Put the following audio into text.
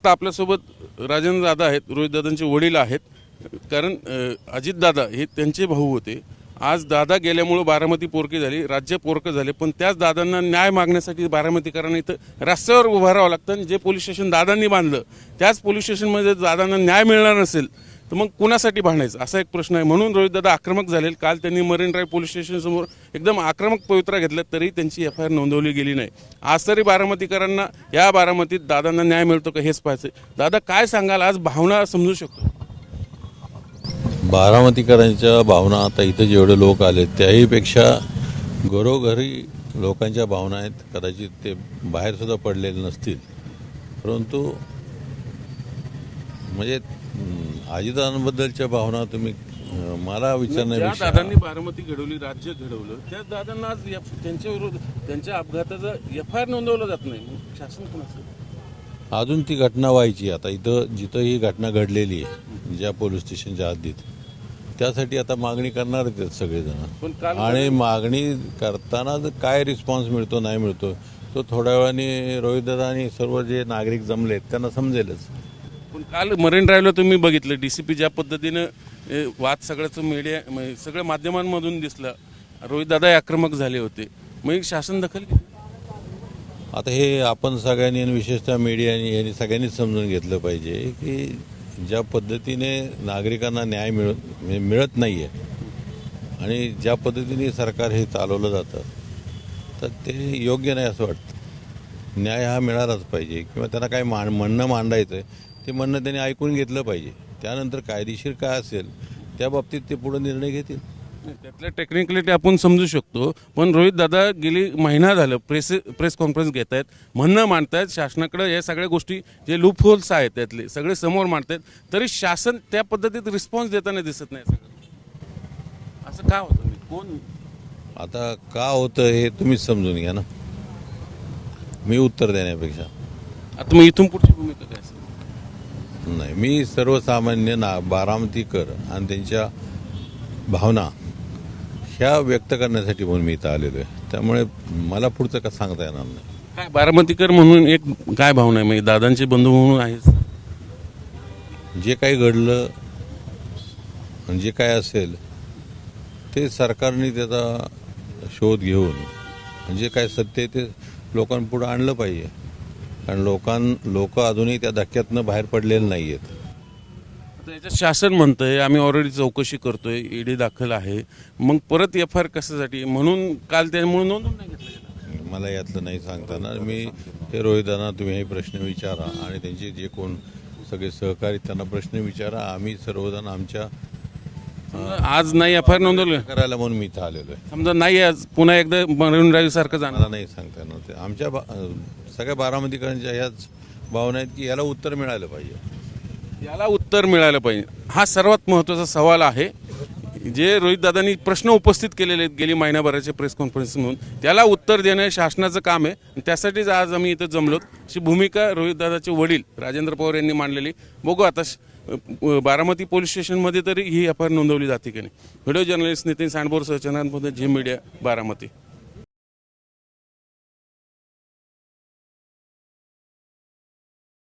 आत्ता आपल्यासोबत राजेंद्र दादा आहेत, रोहित दादांचे वडील आहेत. कारण अजित दादा हे त्यांचे भाऊ होते. आज दादा गेल्यामुळं बारामती पोरकी झाली, राज्य पोरकं झाले. पण त्याच दादांना न्याय मागण्यासाठी बारामतीकरांना इथं रस्त्यावर उभं राहावं लागतं. आणि जे पोलीस स्टेशन दादांनी बांधलं त्याच पोलीस स्टेशनमध्ये दादांना न्याय मिळणार नसेल तर मग कुणासाठी भांडायचं असा एक प्रश्न आहे. म्हणून रोहित दादा आक्रमक झाले. काल त्यांनी मरीन ड्राईव्ह पोलीस स्टेशनसमोर एकदम आक्रमक पवित्रा घेतला, तरी त्यांची FIR नोंदवली गेली नाही. आज तरी बारामतीकरांना या बारामतीत दादांना न्याय मिळतो का हेच पाहायचं. दादा काय सांगाल, आज भावना समजू शकतो? बारामतीकरांच्या भावना आता इथं जेवढे लोक आले त्याहीपेक्षा घरोघरी लोकांच्या भावना आहेत. कदाचित ते बाहेरसुद्धा पडलेले नसतील, परंतु म्हणजे अजितदादांबद्दलच्या भावना तुम्ही मला विचारण्यापेक्षा दादांनी बारामती घडवली, राज्य घडवलं, त्या दादांना आज त्यांच्या विरोध त्यांच्या अपघाताचा FIR नोंदवला जात नाही. शासन कोणाचं? अजून ती घटना व्हायची. आता इथं जिथं ही घटना घडलेली आहे ज्या पोलीस स्टेशनच्या हद्दीत, त्यासाठी आता मागणी करणार आहेत सगळेजण. आणि मागणी करताना काय रिस्पॉन्स मिळतो नाही मिळतो तो थोड्या वेळाने रोहितदादा आणि सर्व जे नागरिक जमलेत त्यांना समजेलच. पण काल मरीन ड्राईव्हला तुम्ही बघितलं DCP ज्या पद्धतीनं वाद सगळ्याचं मीडिया सगळ्या माध्यमांमधून दिसलं, रोहितदादा आक्रमक झाले होते. मग शासन दखल घेतली. आता हे आपण सगळ्यांनी आणि विशेषतः मीडियाने यांनी सगळ्यांनीच समजून घेतलं पाहिजे की ज्या पद्धतीने नागरिकांना न्याय मिळत नाही आहे आणि ज्या पद्धतीने सरकार हे चालवलं जातं तर ते योग्य नाही असं वाटतं. न्याय हा मिळालाच पाहिजे किंवा त्यांना काय म्हणणं मांडायचं आहे ते म्हणणं त्यांनी ऐकून घेतलं पाहिजे. त्यानंतर कायदेशीर काय असेल त्या बाबतीत ते पुढे निर्णय घेतील. त्यातल्या टेक्निकलिटी आपण समजू शकतो. पण रोहित दादा गेली महिना झालं प्रेस कॉन्फरन्स घेत आहेत, म्हणणं मांडतायत शासनाकडे. या सगळ्या गोष्टी जे लूप होल्स आहेत त्यातले सगळे समोर मांडतायत, तरी शासन त्या पद्धतीत रिस्पॉन्स देताना दिसत नाही. सगळं असं का होतं? कोण आता का होतं हे तुम्हीच समजून घ्या ना, मी उत्तर देण्यापेक्षा. आता मग इथून पुढची भूमिका काय असेल? नाही, मी सर्वसामान्य बारामतीकर आणि त्यांच्या भावना ह्या व्यक्त करण्यासाठी म्हणून मी इथं आलेलो आहे. त्यामुळे मला पुढचं का सांगता येणार नाही. काय बारामतीकर म्हणून एक काय भावना आहे? म्हणजे दादांचे बंधू म्हणून आहेच. जे काही घडलं आणि जे काय असेल ते सरकारने त्याचा शोध घेऊन जे काय सत्य आहे ते लोकांपुढं आणलं पाहिजे. कारण लोक अजूनही त्या धक्क्यातनं बाहेर पडलेले नाही आहेत. याच्यात शासन म्हणतंय आम्ही ऑलरेडी चौकशी करतोय, ED दाखल आहे, मग परत FIR कशासाठी? म्हणून काल त्यामुळे नोंदवून नाही घेतलं. मला यातलं नाही सांगता येणार. मी हे रोहितदादा तुम्ही हे प्रश्न विचारा आणि त्यांचे जे कोण सगळे सहकारी त्यांना प्रश्न विचारा. आम्ही सर्वजण आमच्या आज नाही FIR नोंदवलं करायला म्हणून मी इथं आलेलो आहे. समजा नाही, आज पुन्हा एकदा मरीन ड्राईव्ह सारखं जाणार. मला नाही सांगता येणार. ते आमच्या सगळ्या बारामतीकरांच्या ह्याच भावना आहेत की याला उत्तर मिळालं पाहिजे. याला उत्तर मिळालं पाहिजे, हा सर्वात महत्त्वाचा सवाल आहे. जे रोहितदादांनी प्रश्न उपस्थित केलेले आहेत गेली महिनाभराच्या प्रेस कॉन्फरन्स म्हणून, त्याला उत्तर देणं शासनाचं काम आहे. त्यासाठीच आज आम्ही इथं जमलोत. अशी भूमिका रोहितदादाचे वडील राजेंद्र पवार यांनी मांडलेली. बघू आता बारामती पोलीस स्टेशनमध्ये तरी ही FIR नोंदवली जाते की नाही. व्हिडिओ जर्नलिस्ट नितीन सांडबोरसह चंद्रकांत झी मीडिया, बारामती.